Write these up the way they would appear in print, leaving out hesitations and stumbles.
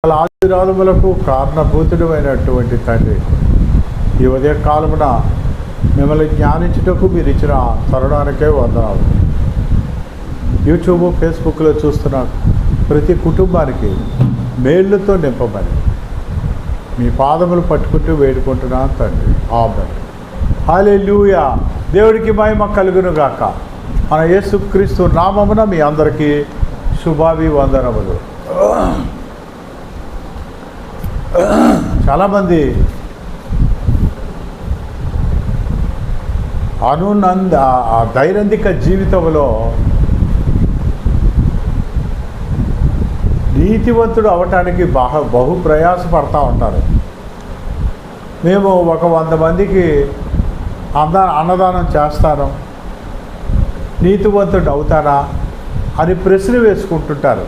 ఆశీర్వాదములకు కారణభూతుడు అయినటువంటి తండ్రి, ఈ ఉదయ కాలమున మిమ్మల్ని జ్ఞానించుటకు మీరు ఇచ్చిన తరుణానికే వందనాలు. యూట్యూబ్, ఫేస్బుక్లో చూస్తున్న ప్రతి కుటుంబానికి మేళ్ళతో నింపమని మీ పాదములు పట్టుకుంటూ వేడుకుంటున్నాను తండ్రి. ఆమేన్. హల్లెలూయా. దేవుడికి మహిమ కలుగును గాక. మన యేసుక్రీస్తు నామమున మీ అందరికీ శుభాభివందనములు. చాలామంది దైనందిక జీవితంలో నీతివంతుడు అవటానికి బహు ప్రయాసపడతా ఉంటారు. మేము ఒక 100 మందికి అన్నదానం చేస్తాను, నీతివంతుడు అవుతానా అని ప్రశ్న వేసుకుంటుంటారు.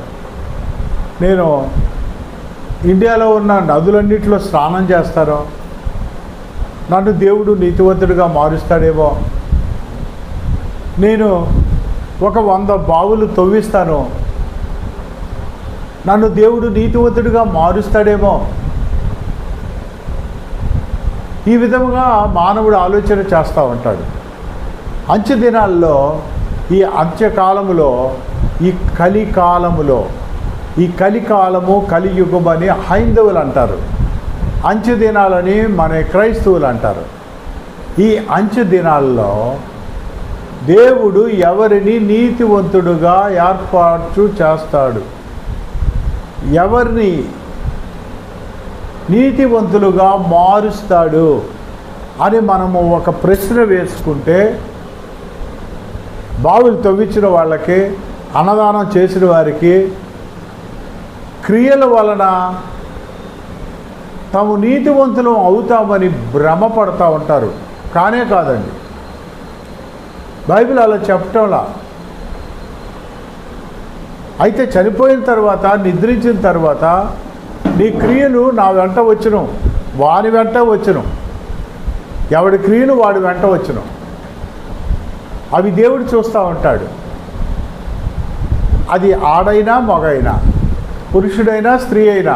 నేను ఇండియాలో ఉన్న నదులన్నింటిలో స్నానం చేస్తాను, నన్ను దేవుడు నీతివంతుడిగా మారుస్తాడేమో, నేను ఒక 100 బావులు తవ్విస్తాను, నన్ను దేవుడు నీతివంతుడిగా మారుస్తాడేమో, ఈ విధముగా మానవుడు ఆలోచన చేస్తూ ఉంటాడు. అంత్య దినాల్లో, ఈ అంత్యకాలములో, ఈ కలికాలము కలియుగం అని హైందవులు అంటారు, అంత్య దినాలని మన క్రైస్తవులు అంటారు. ఈ అంత్య దినాల్లో దేవుడు ఎవరిని నీతివంతుడుగా ఏర్పాటు చేస్తాడు, ఎవరిని నీతివంతులుగా మారుస్తాడు అని మనము ఒక ప్రశ్న వేసుకుంటే, బావులు తవ్వించిన వాళ్ళకి, అన్నదానం చేసిన వారికి క్రియల వలన తాము నీతివంతులు అవుతామని భ్రమపడతా ఉంటారు. కానే కాదండి, బైబిల్ అలా చెప్పటంలా. అయితే చనిపోయిన తర్వాత, నిద్రించిన తర్వాత నీ క్రియలు నా వెంట వచ్చును, వాని వెంట వచ్చును, ఎవడి క్రియలు వాడి వెంట వచ్చును. అవి దేవుడు చూస్తూ ఉంటాడు. అది ఆడైనా మగైనా, పురుషుడైనా స్త్రీ అయినా,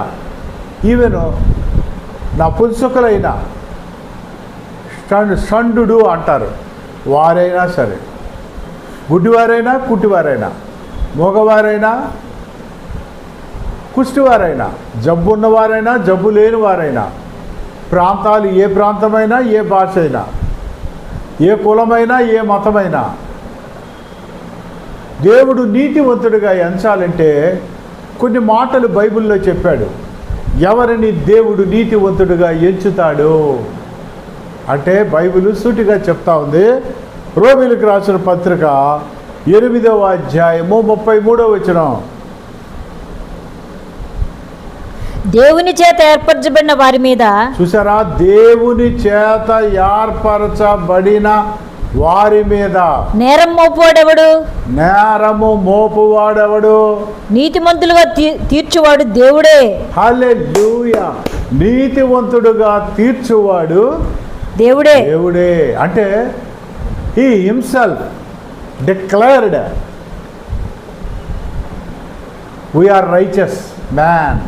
ఈవెన్ నపుంసకులైనా, షండు అంటారు వారైనా సరే, గుడ్డివారైనా కుంటివారైనా, మగవారైనా కుష్టివారైనా, జబ్బు ఉన్నవారైనా జబ్బు లేని వారైనా, ప్రాంతాలు ఏ ప్రాంతమైనా, ఏ భాష అయినా, ఏ కులమైనా, ఏ మతమైనా, దేవుడు నీతివంతుడిగా ఎంచాలంటే కొన్ని మాటలు బైబిల్లో చెప్పాడు. ఎవరిని దేవుడు నీతివంతుడిగా ఎంచుతాడు అంటే బైబిల్ సూటిగా చెప్తా ఉంది. రోమీయులకు రాసిన పత్రిక 8వ అధ్యాయము 33వ వచనం. దేవుని చేత ఏర్పరచబడిన వారి మీద, చూసారా, దేవుని చేత ఏర్పరచబడిన వారి మీద నేరం మోపువాడెవడు, నేరము మోపువాడెవడు, నీతిమంతులుగా తీర్చువాడు దేవుడే. హల్లెలూయా. నీతివంతుడుగా తీర్చువాడు దేవుడే. దేవుడే అంటే he himself declared we are righteous man.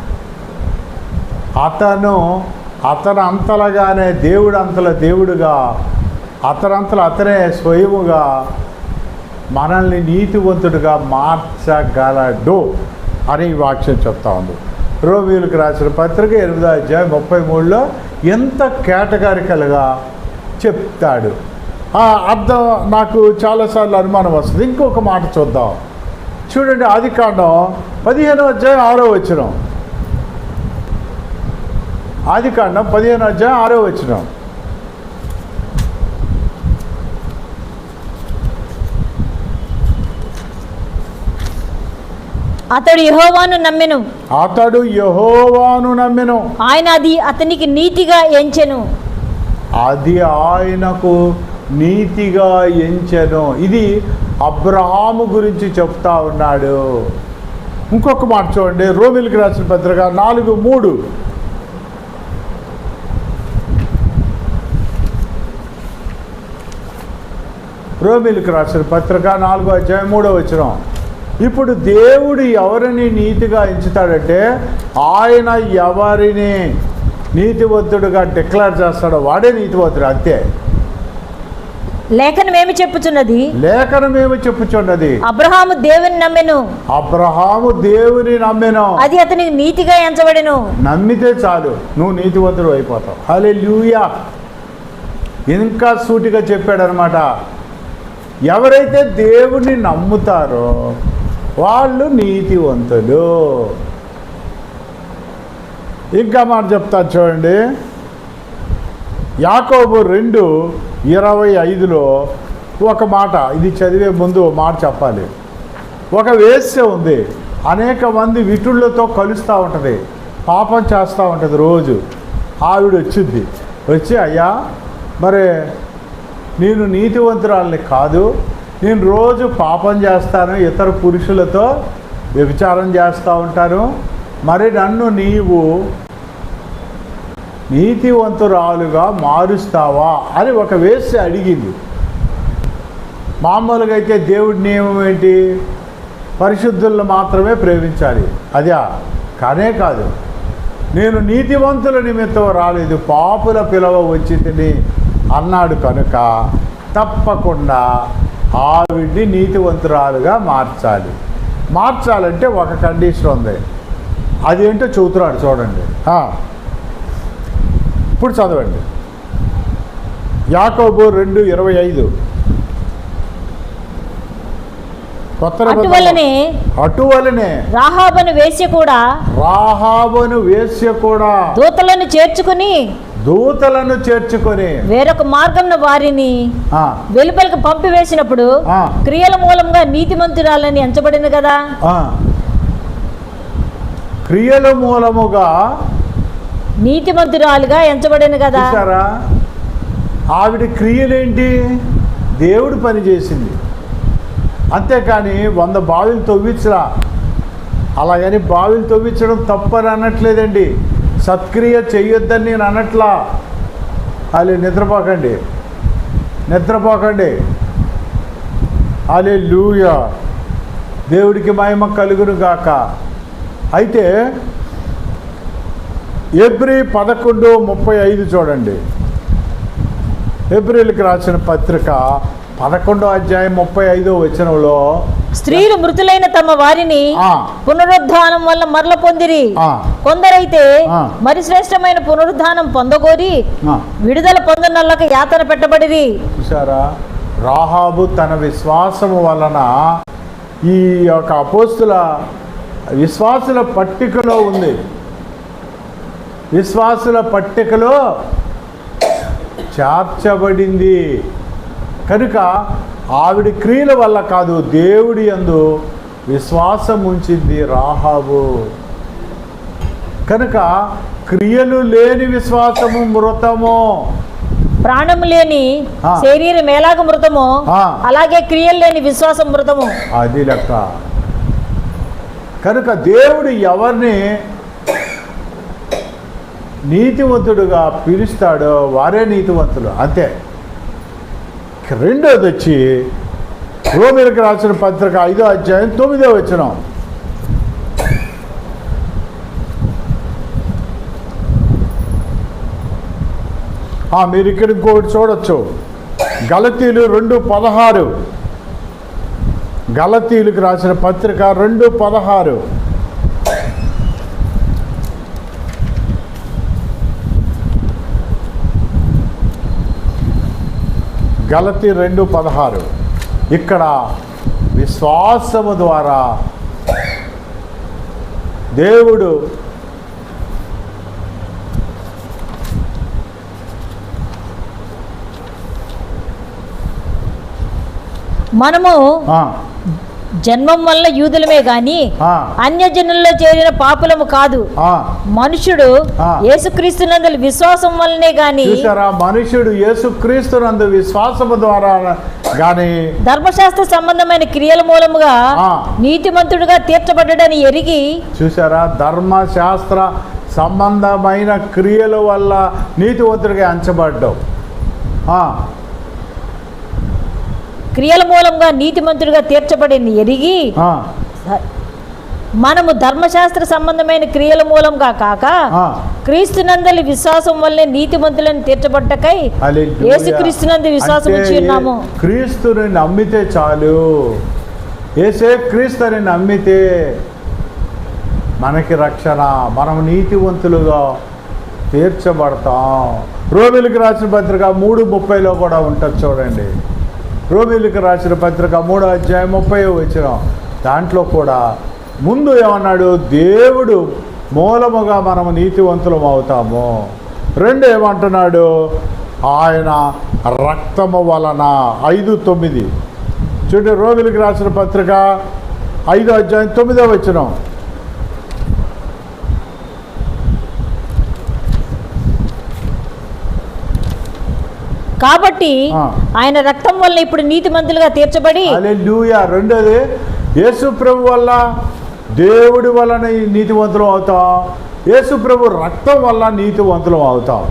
అతను అంతలుగానే దేవుడు అంతల దేవుడుగా, అతనంతలు అతనే స్వయముగా మనల్ని నీతివంతుడిగా మార్చగలడు అని ఈ వాక్యం చెప్తా ఉంది. రోమీయులకు రాసిన పత్రిక 8వ అధ్యాయం 33లో ఎంత కేటగారికలుగా చెప్తాడు. ఆ అర్థం నాకు చాలాసార్లు అనుమానం వస్తుంది. ఇంకొక మాట చూద్దాం. చూడండి, ఆదికాండం 15వ అధ్యాయం 6వ వచనం. ఆదికాండం 15వ అధ్యాయం 6వ వచనం. అతడు యెహోవాను నమ్మెను, ఆయన అది అతనికి నీతిగా ఎంచెను. అది ఆయనకు నీతిగా ఎంచెను. ఇది అబ్రహాము గురించి చెప్తా ఉన్నాడు. ఇంకొక మాట చూడండి, రోమీయులకు రాసిన పత్రిక 4:3. రోమీయులకు రాసిన పత్రిక 4వ అధ్యాయం 3వ వచనం. ఇప్పుడు దేవుడు ఎవరిని నీతిగా ఎంచుతాడంటే ఆయన ఎవరిని నీతివంతుడుగా డిక్లేర్ చేస్తాడో వాడే నీతివంతుడు, అంతే. లేఖనమేమి చెప్పుచున్నది? లేఖనమేమి చెప్పుచున్నది? అబ్రహాము దేవుని నమ్మెను, అబ్రహాము దేవుని నమ్మెను, అది అతనికి నీతిగా ఎంచబడెను. నమ్మితే చాలు, నువ్వు నీతివంతుడు అయిపోతావు. హల్లెలూయా. ఇంకా సూటిగా చెప్పాడనమాట, ఎవరైతే దేవుణ్ణి నమ్ముతారో వాళ్ళు నీతివంతులు. ఇంకా మాట చెప్తాను చూడండి, యాకోబు 2:25లో ఒక మాట, ఇది చదివే ముందు మాట చెప్పాలి. ఒక వేశ్య ఉంది, అనేక మంది విటుళ్ళతో కలుస్తూ ఉంటుంది, పాపం చేస్తూ ఉంటుంది. రోజు ఆవిడ వచ్చింది, వచ్చి అయ్యా మరి నేను నీతివంతురాలని కాదు, నేను రోజు పాపం చేస్తాను, ఇతర పురుషులతో వ్యభిచారం చేస్తూ ఉంటాను, మరి నన్ను నీవు నీతివంతురాలుగా మారుస్తావా అని ఒక వేశ్య అడిగింది. మామూలుగా అయితే దేవుడి నియమం ఏంటి? పరిశుద్ధులను మాత్రమే ప్రేమించాలి, అదే. కానే కాదు, నేను నీతివంతుల నిమిత్తం రాలేదు, పాపుల పిలవ వచ్చి తిని అన్నాడు కనుక తప్పకుండా ఆవిడ్ని నీతివంతురాలుగా మార్చాలి. మార్చాలంటే ఒక కండిషన్ ఉంది, అదేంటో చెబుతున్నాడు చూడండి. ఇప్పుడు చదవండి, యాకోబు 2:25. అటువలనే రాహాబును వేశ్య కూడా దూతలను చేర్చుకొని వేరొక మార్గంలో వారిని వెలుపలికి పంపివేసినప్పుడు క్రియల మూలంగా నీతిమంతురాలని ఎంచబడింది కదా. క్రియల మూలముగా నీతిమంతురాలుగా ఎంచబడింది కదా. ఆవిడ క్రియలేంటి? దేవుడు పని చేసింది, అంతేకాని 100 బావిలు తవ్వించరా. అలాగని బావిలు తవ్వించడం తప్పని అనట్లేదండి, సత్క్రియ చెయ్యొద్దని నేను అనట్లా. అలే నిద్రపోకండి. హల్లెలూయా, దేవుడికి మహిమ కలుగును గాక. అయితే హెబ్రీ 11:35 చూడండి. హెబ్రీలకు రాసిన పత్రిక 11:35 స్త్రీలు మృతులైన తమ వారిని పునరుద్ధానం వల్ల మరల పొందిరి, కొందరైతే మరి శ్రేష్టమైన పునరుద్ధానం పొందగోరి విడుదల పొందనల్లకు యాతన పెట్టబడిరి. చూసారా, రాహాబు తన విశ్వాసము వలన ఈ యొక్క అపోస్తుల విశ్వాసుల పట్టికలో ఉంది, విశ్వాసుల పట్టికలో చేర్చబడింది కనుక ఆవిడ క్రియల వల్ల కాదు, దేవుడి యందు విశ్వాసం ఉంచింది రాహాబు. కనుక క్రియలు లేని విశ్వాసము మృతము. ప్రాణము లేని శరీరం ఎలాగ మృతము, అలాగే క్రియలు లేని విశ్వాసం మృతము. అది లెక్క. కనుక దేవుడు ఎవరిని నీతివంతుడుగా పిలుస్తాడో వారే నీతివంతులు, అంతే. రెండోది వచ్చి రోమీయులకు రాసిన పత్రిక 5:9. మీరు ఇక్కడ ఇంకొకటి చూడొచ్చు, గలతీలు 2:16. గలతీయులకు రాసిన పత్రిక 2:16. గలతీ 2:16. ఇక్కడ విశ్వాసము ద్వారా దేవుడు మనము జన్మం వల్ల యూదులమే గాని అన్యజనుల్లో చేరిన పాపులము కాదు. మనుషుడు యేసుక్రీస్తునందు విశ్వాసం వల్లనే గాని, మనుషుడు యేసుక్రీస్తునందు విశ్వాసము ద్వారా గాని ధర్మశాస్త్ర సంబంధమైన క్రియల మూలముగా నీతిమంతుడుగా తీర్చబడ్డాడని ఎరిగి. చూసారా, ధర్మశాస్త్ర సంబంధమైన క్రియల వల్ల నీతివంతుడిగా ఎంచబడ్డావు. క్రియల మూలంగా నీతిమంతుడిగా తీర్చబడింది ఎరిగి మనము ధర్మశాస్త్ర సంబంధమైన క్రియల మూలంగా కాక క్రీస్తునందలి విశ్వాసం వల్లే నీతిమంతులను తీర్చబట్టకై యేసుక్రీస్తునందు విశ్వాసం ఉంచి ఉన్నాము. క్రీస్తుని నమ్మితే చాలు, యేసే క్రీస్తుని నమ్మితే మనకి రక్షణ, మనం నీతివంతులుగా తీర్చబడతాం. రోమీయులకు రాసిన పత్రిక 3:30 కూడా ఉంటుంది చూడండి. రోమీయులకు రాసిన పత్రిక 3:30 దాంట్లో కూడా ముందు ఏమన్నాడు, దేవుడు మూలముగా మనము నీతివంతులం అవుతాము. 2 ఏమంటున్నాడు, ఆయన రక్తము వలన. 5:9 చూడండి, రోమీయులకు రాసిన పత్రిక 5:9. కాబట్టి ఆయన రక్తం వల్ల ఇప్పుడు నీతిమంతులుగా తీర్చబడి. హల్లెలూయా. రెండోది, యేసు ప్రభు వల్ల, దేవుడి వలన నీతివంతులం అవుతాం, యేసు ప్రభు రక్తం వల్ల నీతివంతులం అవుతాం.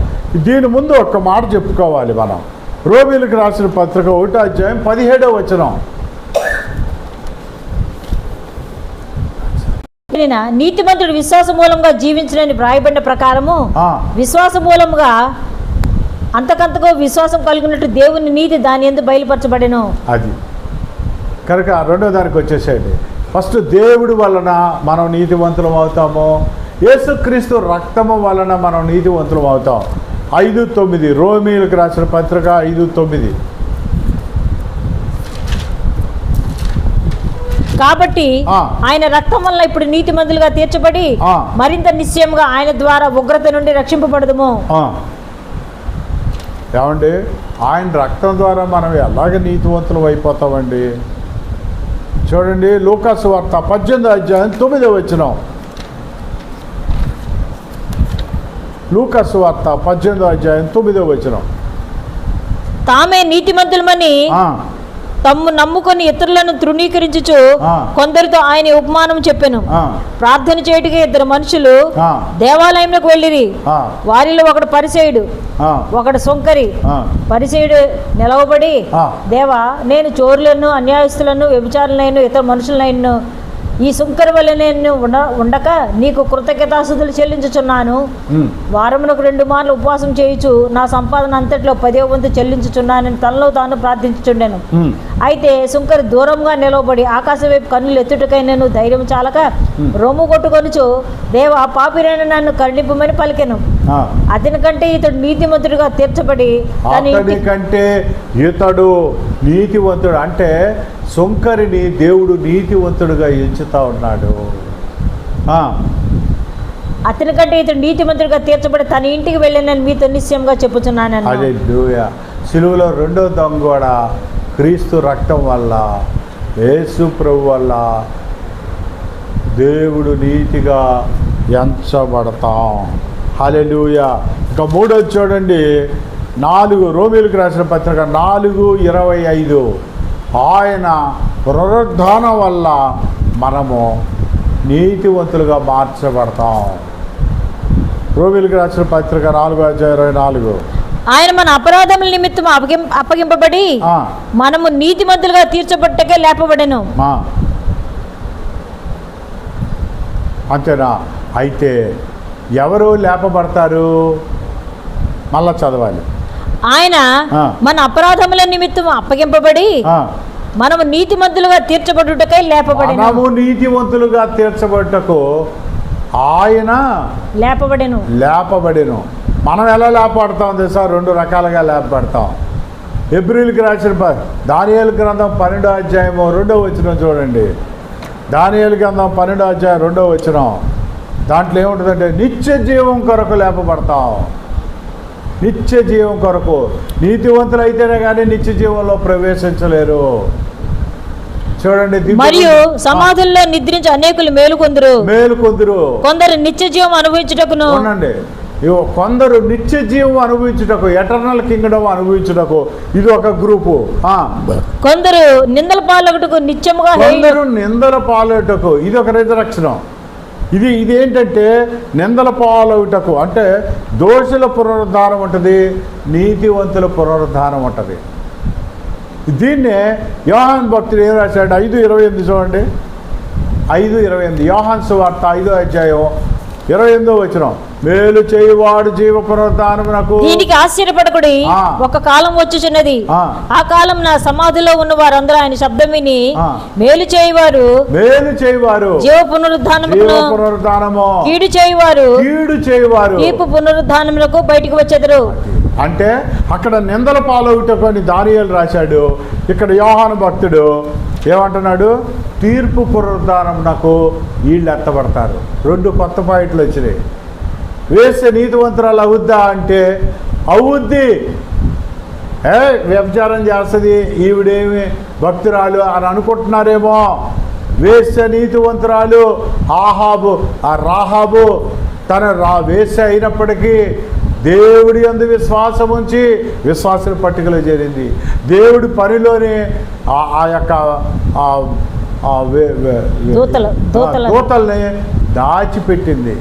దీని ముందు ఒక్క మాట చెప్పుకోవాలి మనం. రోమీయులకు రాసిన పత్రిక 1:17. నీతిమంతుడు విశ్వాస మూలంగా జీవించడని వ్రాయబడిన ప్రకారము విశ్వాస మూలంగా అంతకంతకు విశ్వాసం కలిగినట్టు దేవుని నీతి దాని యందు బయలుపరచబడెను. అది కనుక రెండో దానికి వచ్చేసేయండి. ఫస్ట్ దేవుడి వలన మనం నీతివంతులం అవుతాము, యేసుక్రీస్తు రక్తము వలన మనం నీతివంతులం అవుతాం. 5:9 రోమీయులకు రాసిన పత్రిక 5:9. కాబట్టి ఆయన రక్తం వల్ల ఇప్పుడు నీతిమంతులుగా తీర్చబడి మరింత నిశ్చయంగా ఆయన ద్వారా ఉగ్రత నుండి రక్షింపబడదుము. ఏమండి, ఆయన రక్తం ద్వారా మనం ఎలాగ నీతివంతులం అయిపోతామండి? చూడండి, లూకాసు వార్త 18:9. లూకాసు వార్త 18:9. తామే నీతిమంతులమని తమ్ము నమ్ముకొని ఇతరులను తృణీకరించుచు కొందరితో ఆయన ఉపమానం చెప్పెను. ప్రార్థన చేయుటకు 2 మనుషులు దేవాలయంలోకి వెళ్ళిరి. వారిలో ఒకడు పరిసయుడు, ఒకడు సుంకరి. పరిసయుడు నిలవబడి, దేవా, నేను చోరులను, అన్యాయస్తులను, వ్యభిచారులైన ఇతర మనుషులైన ఈ సుంకరి వల్ల నేను ఉండక నీకు కృతజ్ఞతాస్తుతులు చెల్లించుచున్నాను. వారమునకు 2 మార్లు ఉపవాసం చేయుచు నా సంపాదన అంతట్లో 10వ వంతు చెల్లించుచున్నానని తనలో తాను ప్రార్థించుచుండెను. అయితే సుంకరి దూరంగా నిలవబడి ఆకాశం వైపు కన్నులు ఎత్తుటకై నేను ధైర్యం చాలక రొమ్ము కొట్టుకొనుచు, దేవా, పాపిరైన నన్ను కరుణింపమని పలికెను. అతని కంటే ఇతడు నీతిమంతుడిగా తీర్చబడి, కంటే ఇతడు నీతివంతుడు అంటే సుంకరిని దేవుడు నీతివంతుడుగా ఎంచుతా ఉన్నాడు. అతని కంటే ఇతడు నీతిమంతుడిగా తీర్చబడి తన ఇంటికి వెళ్ళానని మీతో నిశ్చయంగా చెప్పుచున్నాను. హల్లెలూయా. సిలువలో 2వ దొంగ కూడా క్రీస్తు రక్తం వల్ల, యేసు ప్రభు వల్ల దేవుడు నీతిగా ఎంచబడతాం. హల్లెలూయా. ఇంకా 3వది చూడండి, 4 రోమీయులకు రాసిన పత్రిక 4:25. ఆయన పునరుద్ధానం వల్ల మనము నీతివంతులుగా మార్చబడతాం. రోమీయులకు రాసిన పత్రిక 4:24. ఆయన మన అపరాధముల నిమిత్తం అప్పగింపబడి మనము నీతిమంతులుగా తీర్చబట్టకే లేపబడెను. అంతేనా? అయితే ఎవరు లేపబడతారు? మళ్ళా చదవాలి. ఆయన మన అపరాధముల నిమిత్తం అప్పగింపబడి మనము నీతిమంతులుగా తీర్చబడుటకై లేపబడెను. మనము నీతివంతులుగా తీర్చబడుటకు ఆయన లేపబడెను. మనం ఎలా లేపబడతాం తెలుసా? 2 రకాలుగా లేపబడతాం. హెబ్రీయులకు రాసిన దానియేలు గ్రంథం 12:2 చూడండి. దానియేలు గ్రంథం 12:2 దాంట్లో ఏముంటుందంటే, నిత్య జీవం కొరకు లేపబడతాం. నిత్య జీవం కొరకు. నీతివంతులు అయితేనే కానీ నిత్య జీవంలో ప్రవేశించలేరు. చూడండి, మరియు సమాధుల్లో నిద్రించి అనేకులు మేలుకొందురు. కొందరు నిత్య జీవం అనుభవించుటకును. కొందరు నిత్య జీవం అనుభవించుటకు, ఎటర్నల్ కింగ్డమ్ అనుభవించుటకు ఇది ఒక గ్రూపు. కొందరు నిందల పాలగుటకు, నిత్యముగా కొందరు నిందల పాలగుటకు, ఇది ఒక రిజరక్షణ. ఇది ఏంటంటే నిందల పాలవుటకు అంటే దోషుల పునరుద్ధానం ఉంటుంది, నీతివంతుల పునరుద్ధానం ఉంటుంది. దీన్నే యోహాను భక్తుడు ఏం రాశాడు? 5:28 చూడండి. 5:28 యోహాను సువార్త 5వ అధ్యాయం 28వ వచనం, మేలు చేయువాడు జీవ పునరుద్ధానమునకు. దీనికి ఆశ్చర్యపడకుడి, ఒక కాలం వచ్చుచున్నది, ఆ కాలం నా సమాధిలో ఉన్న వారందరూ ఆయన శబ్దం విని మేలు చేయువారు జీవ పునరుద్ధానము, కీడు చేయువారు తీర్పు పునరుద్ధానములకు బయటికి వచ్చెదరు. అంటే అక్కడ నిందల పాలవుటకు అని దానియేలు రాశాడు, ఇక్కడ యోహాను భక్తుడు ఏమంటున్నాడు? తీర్పు పునరుద్ధానమునకు వీళ్ళు ఎత్తబడతారు. 2 కొత్త పాయింట్లు వచ్చినాయి. వేస్తే నీతివంతురాలు అవుద్దా అంటే అవుద్ది. వ్యభిచారం చేస్తుంది ఈవిడేమి భక్తురాలు అని అనుకుంటున్నారేమో. వేస్తే నీతివంతురాలు రాహాబు తన వేస్తే అయినప్పటికీ దేవుడి యందు విశ్వాసం ఉంచి విశ్వాసుల పట్టికలో చేరింది. దేవుడి పనిలోనే ఆ యొక్క దూతల్ని దాచిపెట్టింది.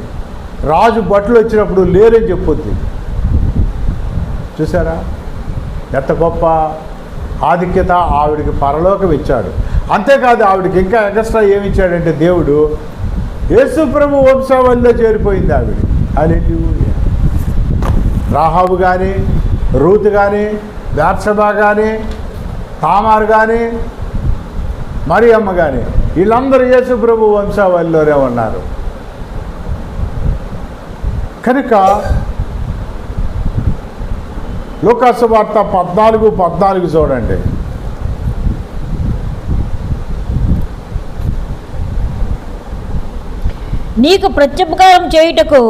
రాజు బట్టలు వచ్చినప్పుడు లేరని చెప్పొద్ది. చూసారా ఎంత గొప్ప ఆధిక్యత ఆవిడికి పరలోకం ఇచ్చాడు. అంతేకాదు ఆవిడికి ఇంకా ఎక్స్ట్రా ఏమి ఇచ్చాడంటే దేవుడు యేసు ప్రభు వంశావళిలో చేరిపోయింది ఆవిడ. హల్లెలూయా. రాహాబు కానీ, రూతు కానీ, బేత్షెబా కానీ, తామారు కానీ, మరియమ్మ కానీ వీళ్ళందరూ యేసు ప్రభు వంశావళిలోనే ఉన్నారు. కనుక లూకాసు వార్త 14:14 చూడండి. నీకు ప్రత్యుపకారం చేయుటకు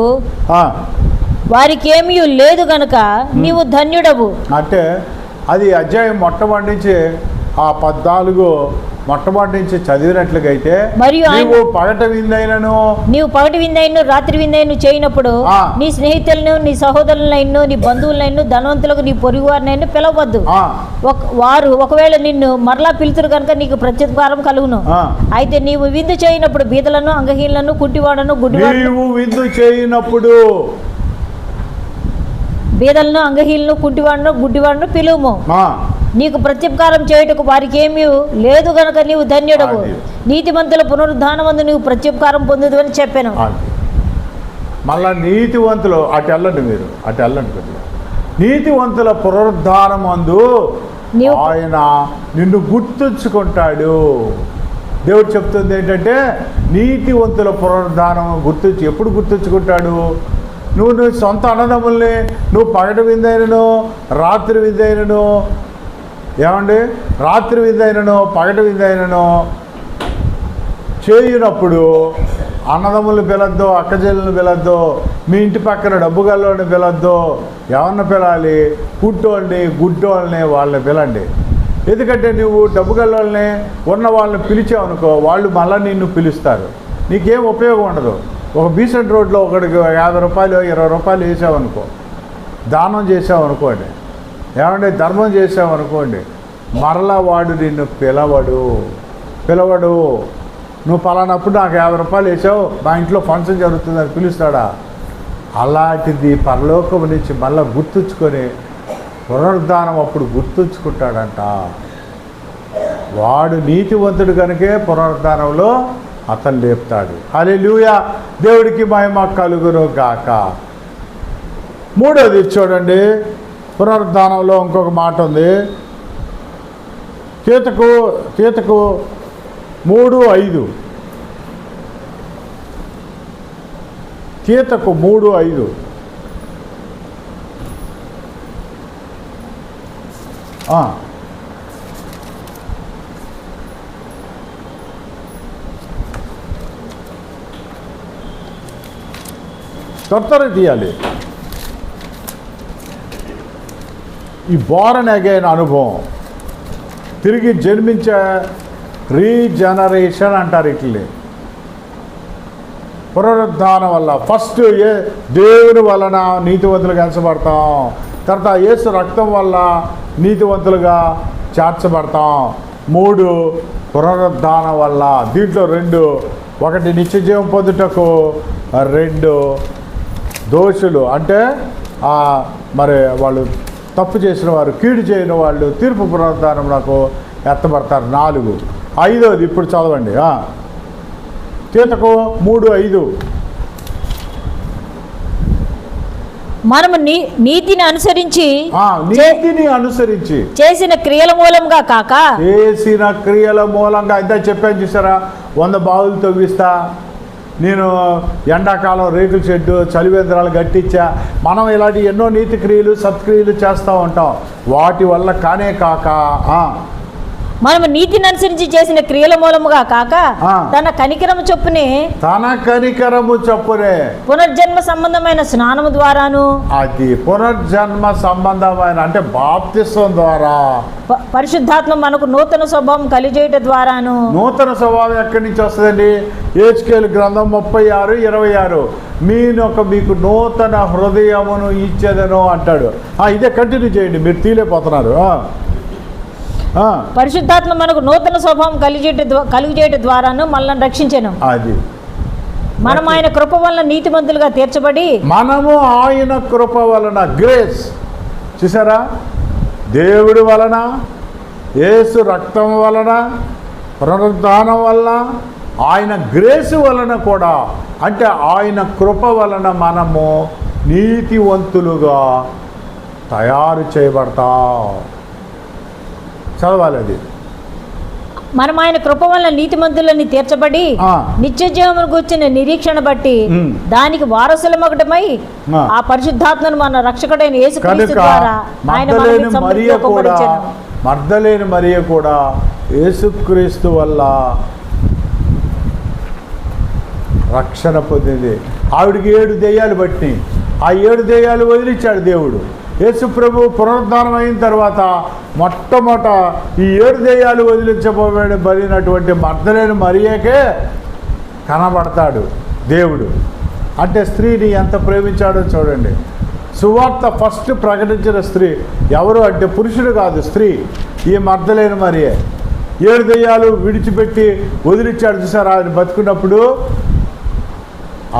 వారికి ఏమీ లేదు గనుక నీవు ధన్యుడవు. అంటే అది అధ్యాయం మొట్టమొదటి నుంచి ఆ 14 మొట్టమొదటి నుంచి చదివినట్లుగైతే నీవు పగటి విందైనను రాత్రి విందైను చేయనప్పుడు నీ స్నేహితులను, నీ సహోదరులైను, నీ బంధువులైను, ధనవంతులకు, నీ పొరుగు వారినైనా పిలవద్దు. వారు ఒకవేళ నిన్ను మరలా పిలుతురు కనుక నీకు ప్రత్యుపకారం కలుగును. అయితే నీవు విందు చేయనప్పుడు బీదలను, అంగహీనులను, కుంటివాడను, గుడ్డివాడను, విందు చేయనప్పుడు బీదలను, అంగహీనులను, కుంటివాడను, గుడ్డివాడను పిలువుము. నీకు ప్రత్యుపకారం చేయుటకు వారికి ఏమీ లేదు గనక నీవు ధన్యుడవు. నీతిమంతుల పునరుద్ధానమందు నీవు ప్రత్యుపకారం పొందుదు అని చెప్పాను. మళ్ళా నీతివంతులు అటు వెళ్ళండి కొద్దిగా. నీతివంతుల పునరుద్ధానమందు ఆయన నిన్ను గుర్తుంచుకుంటాడు. దేవుడు చెప్తుంది ఏంటంటే నీతివంతుల పునరుద్ధానం ఎప్పుడు గుర్తుంచుకుంటాడు? నువ్వు సొంత అన్నదమ్ముల్ని నువ్వు పగటి విందైనను, రాత్రి విందైనను, రాత్రి విందైనను, పగటి విందైనను చేయునప్పుడు అన్నదమ్ములు పిలద్దు, అక్కచెల్లెలను పిలద్దు, మీ ఇంటి పక్కన డబ్బు గల్లోని పిలద్దు. ఎవరిని పిలాలి? పుట్టోళ్ళని, గుడ్డోళ్ళని, వాళ్ళని పిలండి. ఎందుకంటే నువ్వు డబ్బు గల్లోళ్ళని ఉన్న వాళ్ళని పిలిచావనుకో, వాళ్ళు మళ్ళీ నిన్ను పిలుస్తారు. నీకేం ఉపయోగం ఉండదు. ఒక బీసెంట్ రోడ్లో ఒకడికి 50 రూపాయలు 20 రూపాయలు వేసావనుకో, దానం చేసావనుకోండి, ధర్మం చేసావనుకోండి, మరలా వాడు నిన్ను పిలవడు. నువ్వు పలానప్పుడు నాకు 50 రూపాయలు వేసావు, మా ఇంట్లో ఫంక్షన్ జరుగుతుందని పిలుస్తాడా? అలాంటిది పరలోకం నుంచి మళ్ళీ గుర్తుంచుకొని పునరుద్ధానం అప్పుడు గుర్తుంచుకుంటాడంట. వాడు నీతివంతుడు కనుకే పునరుద్ధానంలో అతను లేపుతాడు. హల్లెలూయా. దేవుడికి మహిమ కలుగును గాక. 3వది చూడండి, పునరుద్ధానంలో ఇంకొక మాట ఉంది. కీర్తకు 3:5 కీర్తకు 3:5 త్వర తీయాలి. ఈ బోర్న్ అగైన్ అనుభవం, తిరిగి జన్మించే రీజనరేషన్ అంటారు. ఇట్లే పునరుద్ధానం వల్ల ఫస్ట్ దేవుని వలన నీతివంతులుగా ఎంచబడతాం, తర్వాత యేసు రక్తం వల్ల నీతివంతులుగా చేర్చబడతాం. 3 పునరుద్ధానం వల్ల. దీంట్లో 2, 1 నిత్యజీవం పొందుటకు, 2 దోషులు అంటే మరి వాళ్ళు తప్పు చేసిన వారు, కీడు చేయని వాళ్ళు తీర్పు పునరుద్ధానం నాకు ఎత్తబడతారు. 4. 5వది ఇప్పుడు చదవండి. తీతకు 3:5. మనము నీతిని అనుసరించి చేసిన క్రియల మూలంగా కాక ఇంత చెప్పాను చూసారా, 100 బావులు తవ్విస్తా, నేను ఎండాకాలం రేకుల షెడ్డు చలివేంద్రాలు కట్టించా. మనం ఇలాంటి ఎన్నో నీతి క్రియలు సత్క్రియలు చేస్తూ ఉంటాం. వాటి వల్ల కానే కాక మనము నీతిని అనుసరించి చేసిన క్రియల మూలముగా కాక తన కనికరము చొప్పునే పునర్జన్మ సంబంధమైన స్నానము ద్వారాను, అది పునర్జన్మ సంబంధమైన అంటే బాప్తిస్వం ద్వారా, పరిశుద్ధాత్మ మనకు నూతన స్వభావం కలిగేయట ద్వారాను. నూతన స్వభావం ఎక్కడి నుంచి వస్తుందండి? హెచ్కేలు గ్రంథం 36:26 మీకు నూతన హృదయమును ఇచ్చేదను అంటాడు. ఇదే కంటిన్యూ చేయండి, మీరు తీలేపోతున్నారు. పరిశుద్ధాత్మ మనకు నూతన స్వభావం కలిగజేయట ద్వారాను మనల్ని రక్షించెను. అది మనం ఆయన కృప వలన నీతిమంతులుగా తీర్చబడి, మనము ఆయన కృప వలన, గ్రేస్ చూసారా, దేవుడి వలన, యేసు రక్తం వలన, పునరుద్ధానం వలన, ఆయన గ్రేస్ వలన కూడా, అంటే ఆయన కృప వలన మనము నీతివంతులుగా తయారు చేయబడతాం. చదవాలి అది. మనం ఆయన కృప వల్ల నీతిమంతులని తీర్చబడి నిత్య జీవమును కూర్చున్న నిరీక్షణ బట్టి దానికి వారసులమొకటమై ఆ పరిశుద్ధాత్మను మన రక్షకుడైన యేసుక్రీస్తు ద్వారా ఆయన మగ్దలేని మరియ కూడా యేసుక్రీస్తు వల్ల రక్షణ పొందింది. ఆవిడికి 7 దెయ్యాలు పట్టినాయి. ఆ 7 దెయ్యాలు వదిలించాడు దేవుడు. యేసు ప్రభు పునరుద్ధానం అయిన తర్వాత మొట్టమొదట ఈ 7 దెయ్యాలు వదిలించబడినటువంటి మగ్దలేని మరియకే కనబడతాడు దేవుడు. అంటే స్త్రీని ఎంత ప్రేమించాడో చూడండి. సువార్త ఫస్ట్ ప్రకటించిన స్త్రీ ఎవరు అంటే పురుషుడు కాదు, స్త్రీ. ఈ మగ్దలేని మరియే. 7 దెయ్యాలు విడిచిపెట్టి వదిలించాడు చూసారు ఆయన బతుకున్నప్పుడు,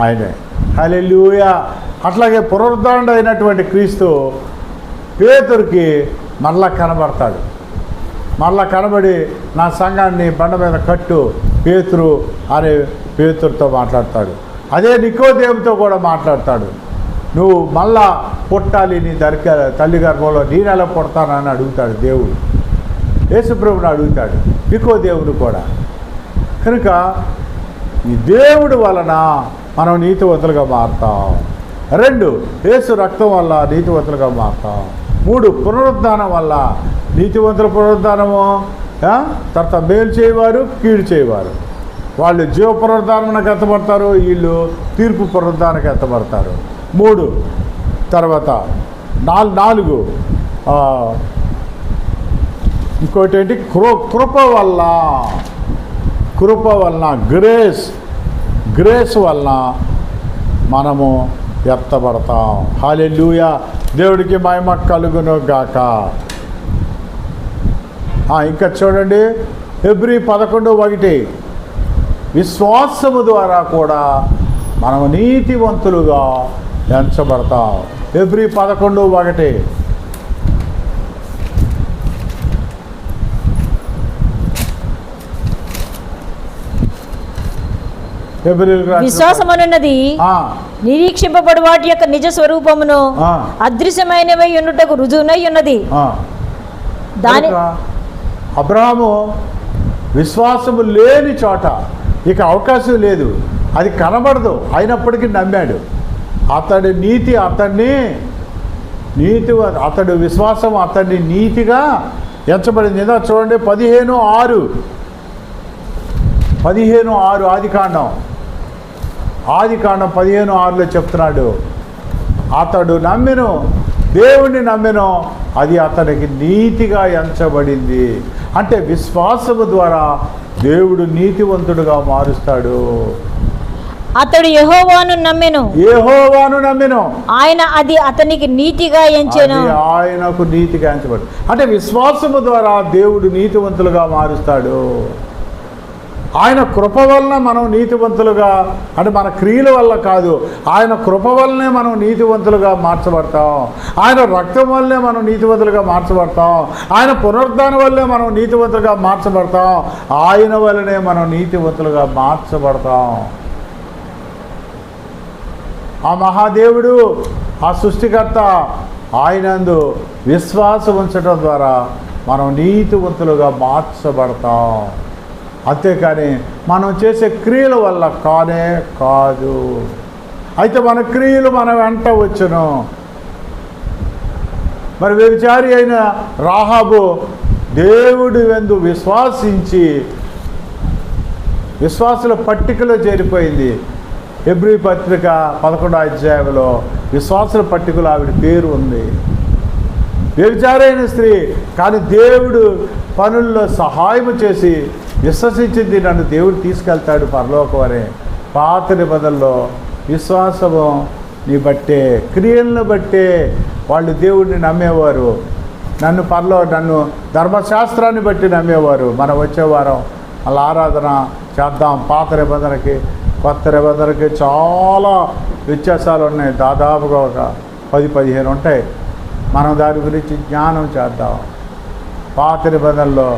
ఆయనే. హల్లెలూయా. అట్లాగే పునరుద్ధరణ అయినటువంటి క్రీస్తు పేతురుకి మళ్ళా కనబడతాడు. మళ్ళా కనబడి నా సంఘాన్ని బండ మీద కట్టు పేతురు అనే పేతురుతో మాట్లాడతాడు. అదే నికోదేముతో కూడా మాట్లాడతాడు. నువ్వు మళ్ళా పుట్టాలి, నీ తల్లి గర్భంలో నేను ఎలా పుడతానని అడుగుతాడు దేవుడు. యేసుప్రభుని అడుగుతాడు నికోదేవుడు కూడా. కనుక ఈ దేవుడు వలన మనం నీతివంతులుగా మారుతాం. 2 యేసు రక్తం వల్ల నీతివంతులుగా మారుతాం. 3 పునరుద్ధానం వల్ల నీతివంతుల పునరుద్ధానము. తర్వాత మేలు చేయవారు, కీడు చేయవారు. వాళ్ళు జీవ పునరుద్ధానానికి ఎత్తబడతారు, వీళ్ళు తీర్పు పునరుద్ధానానికి ఎత్తబడతారు. 3 తర్వాత 4 ఇంకోటి ఏంటి? కృప వలన గ్రేస్ వలన మనము ఎత్తబడతాం. హల్లెలూయా. దేవుడికి మహిమ కలుగును గాక. ఇంకా చూడండి, హెబ్రీ 11:1 విశ్వాసము ద్వారా కూడా మనము నీతివంతులుగా ఎంచబడతాం. హెబ్రీ 11:1 విశ్వాసమనున్నది నిరీక్షింపబడి వాటి యొక్క నిజ స్వరూపమును అదృశ్యమైనవై ఉన్నటకు రుజువునై ఉన్నది. దాని అబ్రహాము విశ్వాసము లేని చోట ఇక అవకాశం లేదు, అది కనబడదు, అయినప్పటికీ నమ్మాడు. అతడి నీతి అతడు విశ్వాసం అతన్ని నీతిగా ఎంచబడింది. చూడండి 15:6 ఆదికాండం 15:6 చెప్తున్నాడు. అతడు దేవుణ్ణి నమ్మెను, అది అతనికి నీతిగా ఎంచబడింది. అంటే విశ్వాసము ద్వారా దేవుడు నీతివంతుడుగా మారుస్తాడు. అతడు యెహోవాను నమ్మెను, ఆయన అది అతనికి నీతిగా ఎంచెను. ఆయనకు నీతిగా ఎంచబడి అంటే విశ్వాసము ద్వారా దేవుడు నీతివంతులుగా మారుస్తాడు. ఆయన కృప వలన మనం నీతివంతులుగా, అంటే మన క్రియల వల్ల కాదు, ఆయన కృప వల్లనే మనం నీతివంతులుగా మార్చబడతాం. ఆయన రక్తం వల్లనే మనం నీతివంతులుగా మార్చబడతాం. ఆయన పునరుద్ధానం వల్లే మనం నీతివంతులుగా మార్చబడతాం. ఆయన వల్లనే మనం నీతివంతులుగా మార్చబడతాం. ఆ మహాదేవుడు, ఆ సృష్టికర్త, ఆయనందు విశ్వాసం ఉంచడం ద్వారా మనం నీతివంతులుగా మార్చబడతాం. అంతేకాని మనం చేసే క్రియల వల్ల కానే కాదు. అయితే మన క్రియలు మన వెంట వచ్చును. మరి వ్యభిచారి అయిన రాహాబు దేవుడి యందు విశ్వాసించి విశ్వాసుల పట్టికలో చేరిపోయింది. హెబ్రీ పత్రిక 11వ అధ్యాయంలో విశ్వాసుల పట్టికలో ఆవిడ పేరు ఉంది. వ్యభిచారైన స్త్రీ, కానీ దేవుడు పనుల్లో సహాయం చేసి విశ్వసించింది, నన్ను దేవుడు తీసుకెళ్తాడు పరలోకం అనే పాత నిబంధనలో విశ్వాసము నీ బట్టే, క్రియలను బట్టే వాళ్ళు దేవుడిని నమ్మేవారు. నన్ను ధర్మశాస్త్రాన్ని బట్టి నమ్మేవారు. మనం వచ్చే వారం అలా ఆరాధన చేద్దాం. పాత నిబంధనకి కొత్త నిబంధనకి చాలా వ్యత్యాసాలు ఉన్నాయి. దాదాపుగా ఒక 10-15 ఉంటాయి. మనం దాని గురించి జ్ఞానం చేద్దాం. పాత నిబంధనలో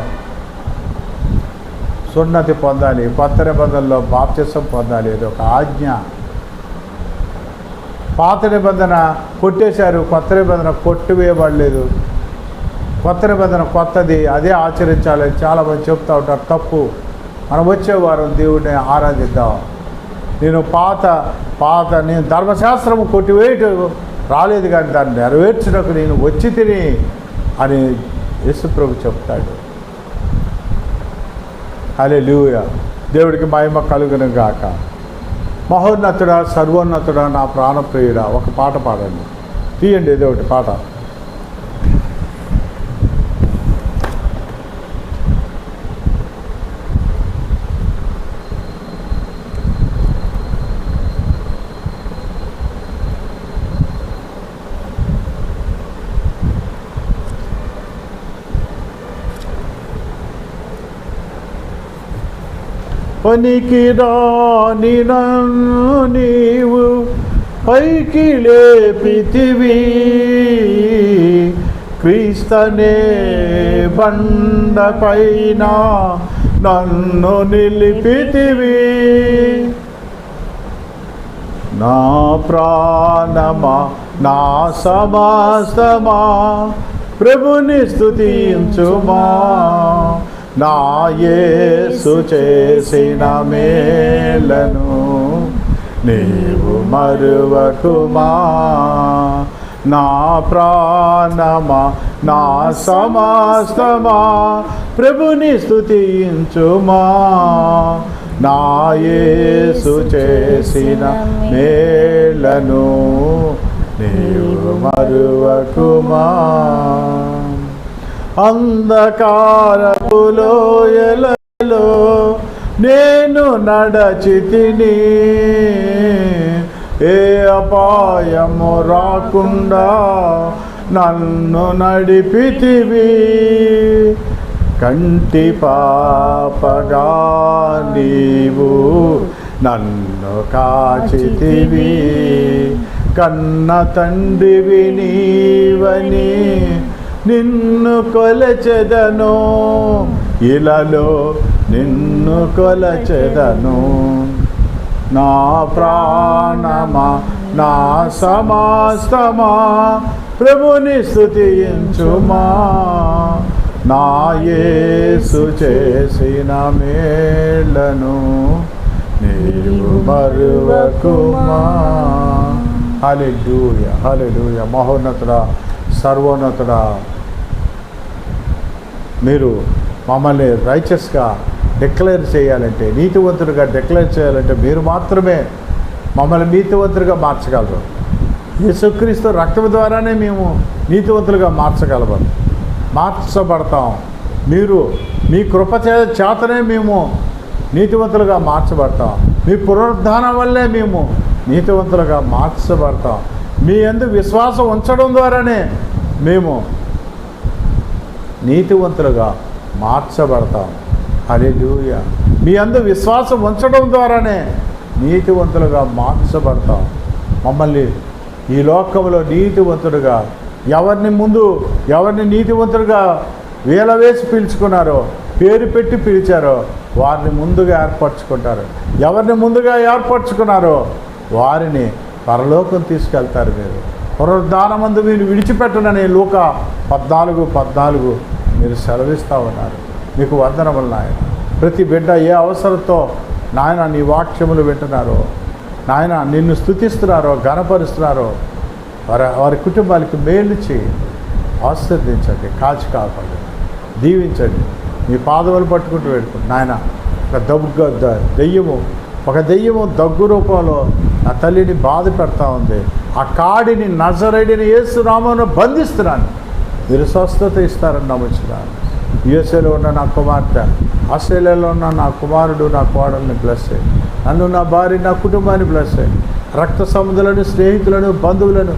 సున్నతి పొందాలి, కొత్త నిబంధనలో బాప్తిసం పొందాలి. ఇది ఒక ఆజ్ఞ. పాత నిబంధన కొట్టేశారు, కొత్త నిబంధన కొట్టివేయబడలేదు. కొత్త నిబంధన కొత్తది, అదే ఆచరించాలని చాలామంది చెప్తూ ఉంటారు. తప్పు. మనం వచ్చే వారం దేవుడిని ఆరాధిద్దాం. నేను నేను ధర్మశాస్త్రము కొట్టివేయటం రాలేదు, కానీ దాన్ని నెరవేర్చుటకు నేను వచ్చి తిని అని యేసుప్రభు చెప్తాడు. హల్లెలూయా. దేవుడికి మహిమ కలుగును గాక. మహోన్నతుడా, సర్వోన్నతుడా, నా ప్రాణప్రియుడా. ఒక పాట పాడండి, తీయండి ఏదో ఒకటి పాట. పనికి రాని నన్ను నీవు పైకి లేపితివి, క్రీస్తనే బండపైన నన్ను నిలిపితివి. నా ప్రాణమా, నా సమస్తమా, ప్రభుని స్తుతించుమా. నా యేసు చేసిన మేలను నీవు మరువకుమా. నా ప్రాణమా, నా సమస్తమా, ప్రభుని స్తుతించుమా. నా యేసు చేసిన మేలను నీవు మరువకుమా. అంధకారపు లోయలలో నేను నడచితిని, ఏ అపాయము రాకుండా నన్ను నడిపితివి. కంటి పాపగా నీవు నన్ను కాచితివి, కన్న తండ్రివి నీవని నిన్ను కొలచెదను, ఇలలో నిన్ను కొలచెదను. నా ప్రాణమా, నా సమస్తమా, ప్రభుని స్తుతించుమా. నా యేసు చేసిన మేళ్లను నీవు మరువకుమా. హల్లెలూయా, హల్లెలూయా. మహోన్నతుడా, సర్వోన్నతుడా, మీరు మమ్మల్ని రైచస్గా డిక్లేర్ చేయాలంటే, నీతివంతుడిగా డిక్లేర్ చేయాలంటే మీరు మాత్రమే మమ్మల్ని నీతివంతులుగా మార్చగలరు. యేసుక్రీస్తు రక్తం ద్వారానే మేము నీతివంతులుగా మార్చబడతాం. మీరు మీ కృప చేతనే మేము నీతివంతులుగా మార్చబడతాం. మీ పునరుద్ధానం వల్లే మేము నీతివంతులుగా మార్చబడతాం. మీ యందు విశ్వాసం ఉంచడం ద్వారానే మేము నీతివంతులుగా మార్చబడతాం. హల్లెలూయా. మీ అందు విశ్వాసం ఉంచడం ద్వారానే నీతివంతులుగా మార్చబడతాం. మమ్మల్ని ఈ లోకంలో నీతివంతుడుగా ఎవరిని నీతివంతుడుగా వేలవేసి పిలుచుకున్నారో, పేరు పెట్టి పిలిచారో వారిని ముందుగా ఏర్పరచుకుంటారు. ఎవరిని ముందుగా ఏర్పరచుకున్నారో వారిని పరలోకం తీసుకెళ్తారు. మీరు పునరుద్ధానమందు మీరు విడిచిపెట్టనని లూకా 14:14 మీరు సెలవిస్తూ ఉన్నారు. మీకు వందనములు నాయన. ప్రతి బిడ్డ ఏ అవసరంతో నాయన నీ వాక్యములు వింటున్నారో, నాయన నిన్ను స్తుతిస్తున్నారో, ఘనపరుస్తున్నారో వారి కుటుంబాలకి మేలు చేయండి, ఆశీర్వదించండి, కాచి కాపాడండి, దీవించండి. మీ పాదములు పట్టుకుంటూ వెళ్ళిపోండి నాయన. ఒక దెయ్యము దగ్గు రూపంలో నా తల్లిని బాధ పెడతా ఉంది. ఆ కాడిని నజరేయుడైన యేసు నామమున బంధిస్తున్నాను. మీరు స్వస్థత ఇస్తారని నమ్ముచున్నాను. యుఎస్ఏలో ఉన్న నా కుమార్తె, ఆస్ట్రేలియాలో ఉన్న నా కుమారుడు, నా కోడల్ని బ్లెస్ చేయండి. నన్ను, నా భార్య, నా కుటుంబాన్ని బ్లెస్ చేయండి. రక్త సంబంధులను, స్నేహితులను, బంధువులను,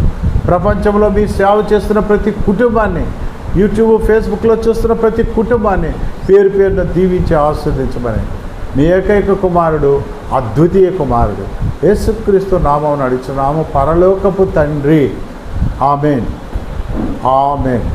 ప్రపంచంలో మీ సేవ చేస్తున్న ప్రతి కుటుంబాన్ని, యూట్యూబ్, ఫేస్బుక్లో చూస్తున్న ప్రతి కుటుంబాన్ని పేరు పేరున దీవించి ఆస్వాదించమని మీ ఏకైక కుమారుడు, అద్వితీయ కుమారుడు యేసుక్రీస్తు నామమున అడుగుచున్నాము పరలోకపు తండ్రి. ఆమేన్, ఆమేన్.